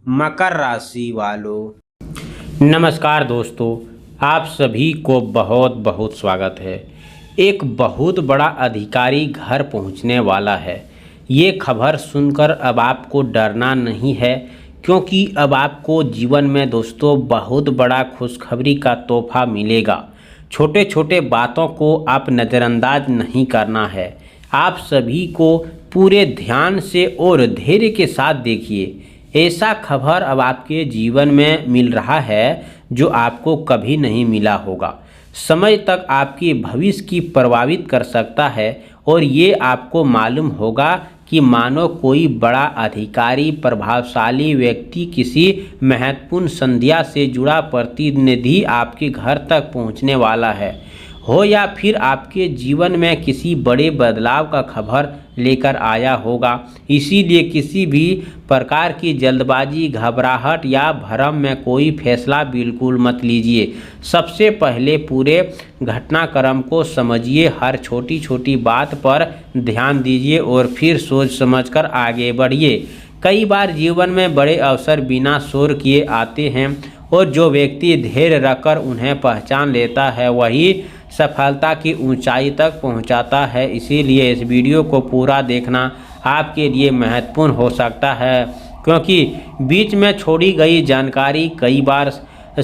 मकर राशि वालों, नमस्कार दोस्तों। आप सभी को बहुत बहुत स्वागत है। एक बहुत बड़ा अधिकारी घर पहुंचने वाला है। ये खबर सुनकर अब आपको डरना नहीं है, क्योंकि अब आपको जीवन में दोस्तों बहुत बड़ा खुशखबरी का तोहफा मिलेगा। छोटे छोटे बातों को आप नज़रअंदाज नहीं करना है। आप सभी को पूरे ध्यान से और धैर्य के साथ देखिए। ऐसा खबर अब आपके जीवन में मिल रहा है जो आपको कभी नहीं मिला होगा। समय तक आपके भविष्य की प्रभावित कर सकता है और ये आपको मालूम होगा कि मानो कोई बड़ा अधिकारी, प्रभावशाली व्यक्ति, किसी महत्वपूर्ण संध्या से जुड़ा प्रतिनिधि आपके घर तक पहुंचने वाला है हो, या फिर आपके जीवन में किसी बड़े बदलाव का खबर लेकर आया होगा। इसीलिए किसी भी प्रकार की जल्दबाजी, घबराहट या भ्रम में कोई फैसला बिल्कुल मत लीजिए। सबसे पहले पूरे घटनाक्रम को समझिए, हर छोटी छोटी बात पर ध्यान दीजिए और फिर सोच समझकर आगे बढ़िए। कई बार जीवन में बड़े अवसर बिना शोर किए आते हैं और जो व्यक्ति धैर्य रखकर उन्हें पहचान लेता है वही सफलता की ऊंचाई तक पहुंचाता है। इसीलिए इस वीडियो को पूरा देखना आपके लिए महत्वपूर्ण हो सकता है, क्योंकि बीच में छोड़ी गई जानकारी कई बार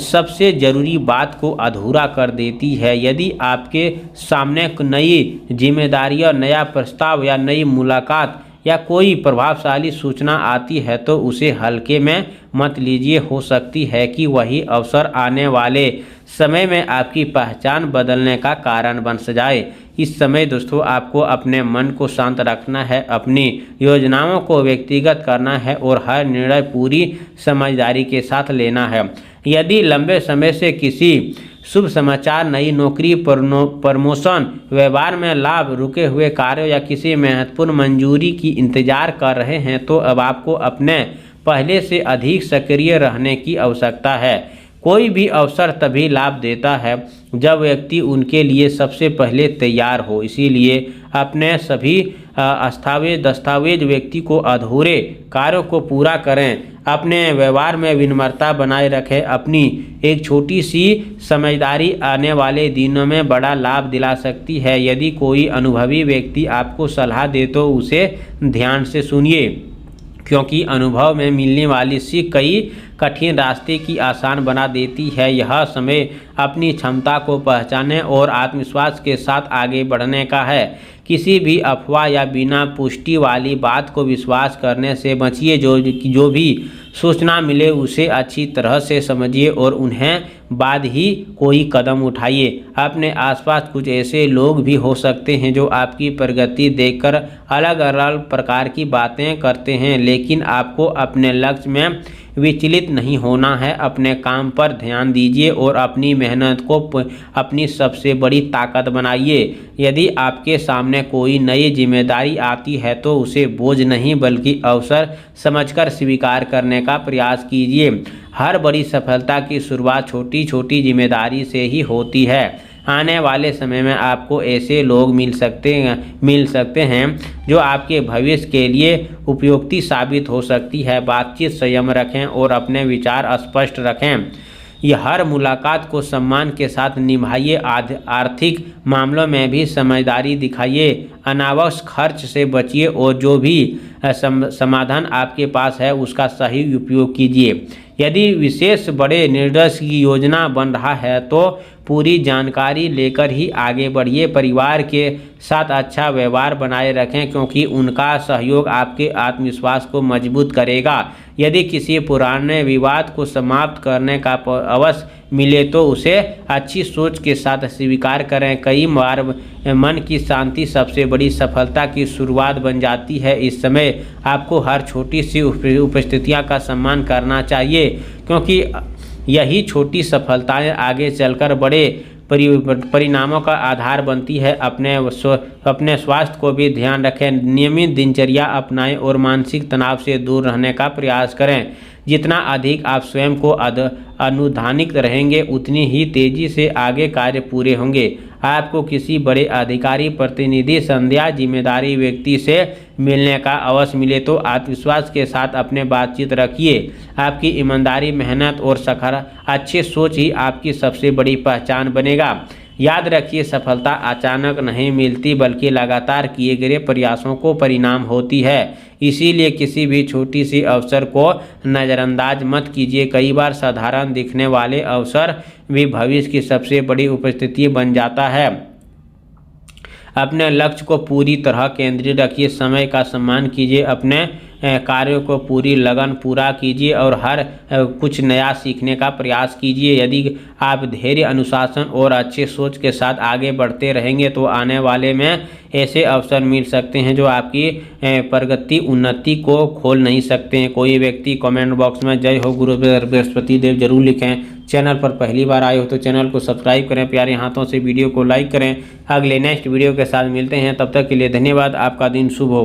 सबसे ज़रूरी बात को अधूरा कर देती है। यदि आपके सामने नई जिम्मेदारियां, नया प्रस्ताव या नई मुलाकात या कोई प्रभावशाली सूचना आती है तो उसे हल्के में मत लीजिए। हो सकती है कि वही अवसर आने वाले समय में आपकी पहचान बदलने का कारण बन जाए। इस समय दोस्तों आपको अपने मन को शांत रखना है, अपनी योजनाओं को व्यक्तिगत करना है और हर निर्णय पूरी समझदारी के साथ लेना है। यदि लंबे समय से किसी शुभ समाचार, नई नौकरी, प्रमोशन, व्यवहार में लाभ, रुके हुए कार्यों या किसी महत्वपूर्ण मंजूरी की इंतजार कर रहे हैं तो अब आपको अपने पहले से अधिक सक्रिय रहने की आवश्यकता है। कोई भी अवसर तभी लाभ देता है जब व्यक्ति उनके लिए सबसे पहले तैयार हो। इसीलिए अपने सभी दस्तावेज व्यक्ति को अधूरे कार्यों को पूरा करें। अपने व्यवहार में विनम्रता बनाए रखें। अपनी एक छोटी सी समझदारी आने वाले दिनों में बड़ा लाभ दिला सकती है। यदि कोई अनुभवी व्यक्ति आपको सलाह दे तो उसे ध्यान से सुनिए, क्योंकि अनुभव में मिलने वाली सीख कई कठिन रास्ते की आसान बना देती है। यह समय अपनी क्षमता को पहचानने और आत्मविश्वास के साथ आगे बढ़ने का है। किसी भी अफवाह या बिना पुष्टि वाली बात को विश्वास करने से बचिए। जो भी सूचना मिले उसे अच्छी तरह से समझिए और उन्हें बाद ही कोई कदम उठाइए। अपने आसपास कुछ ऐसे लोग भी हो सकते हैं जो आपकी प्रगति देखकर अलग अलग प्रकार की बातें करते हैं, लेकिन आपको अपने लक्ष्य में विचलित नहीं होना है। अपने काम पर ध्यान दीजिए और अपनी मेहनत को अपनी सबसे बड़ी ताकत बनाइए। यदि आपके सामने कोई नई जिम्मेदारी आती है तो उसे बोझ नहीं बल्कि अवसर समझकर स्वीकार करने का प्रयास कीजिए। हर बड़ी सफलता की शुरुआत छोटी छोटी जिम्मेदारी से ही होती है। आने वाले समय में आपको ऐसे लोग मिल सकते हैं जो आपके भविष्य के लिए उपयोगी साबित हो सकती है। बातचीत संयम रखें और अपने विचार स्पष्ट रखें। यह हर मुलाकात को सम्मान के साथ निभाइए। आर्थिक मामलों में भी समझदारी दिखाइए। अनावश्यक खर्च से बचिए और जो भी समाधान आपके पास है उसका सही उपयोग कीजिए। यदि विशेष बड़े निर्णय की योजना बन रहा है तो पूरी जानकारी लेकर ही आगे बढ़िए। परिवार के साथ अच्छा व्यवहार बनाए रखें, क्योंकि उनका सहयोग आपके आत्मविश्वास को मजबूत करेगा। यदि किसी पुराने विवाद को समाप्त करने का अवसर मिले तो उसे अच्छी सोच के साथ स्वीकार करें। कई बार मन की शांति सबसे बड़ी सफलता की शुरुआत बन जाती है। इस समय आपको हर छोटी सी उपस्थितियां का सम्मान करना चाहिए, क्योंकि यही छोटी सफलताएं आगे चलकर बड़े परिणामों का आधार बनती है। अपने स्वास्थ्य को भी ध्यान रखें। नियमित दिनचर्या अपनाएं और मानसिक तनाव से दूर रहने का प्रयास करें। जितना अधिक आप स्वयं को अनुधानित रहेंगे उतनी ही तेजी से आगे कार्य पूरे होंगे। आपको किसी बड़े अधिकारी, प्रतिनिधि, संध्या जिम्मेदारी व्यक्ति से मिलने का अवसर मिले तो आत्मविश्वास के साथ अपने बातचीत रखिए। आपकी ईमानदारी, मेहनत और अच्छी सोच ही आपकी सबसे बड़ी पहचान बनेगा। याद रखिए, सफलता अचानक नहीं मिलती बल्कि लगातार किए गए प्रयासों को परिणाम होती है। इसीलिए किसी भी छोटी सी अवसर को नज़रअंदाज मत कीजिए। कई बार साधारण दिखने वाले अवसर भी भविष्य की सबसे बड़ी उपस्थिति बन जाता है। अपने लक्ष्य को पूरी तरह केंद्रित रखिए, समय का सम्मान कीजिए, अपने कार्यों को पूरी लगन पूरा कीजिए और हर कुछ नया सीखने का प्रयास कीजिए। यदि आप धैर्य, अनुशासन और अच्छी सोच के साथ आगे बढ़ते रहेंगे तो आने वाले में ऐसे अवसर मिल सकते हैं जो आपकी प्रगति, उन्नति को खोल नहीं सकते हैं। कोई व्यक्ति कमेंट बॉक्स में जय हो गुरु बृहस्पति देव जरूर लिखें। चैनल पर पहली बार आए हो तो चैनल को सब्सक्राइब करें, प्यारे हाथों से वीडियो को लाइक करें। अगले नेक्स्ट वीडियो के साथ मिलते हैं, तब तक के लिए धन्यवाद। आपका दिन शुभ हो।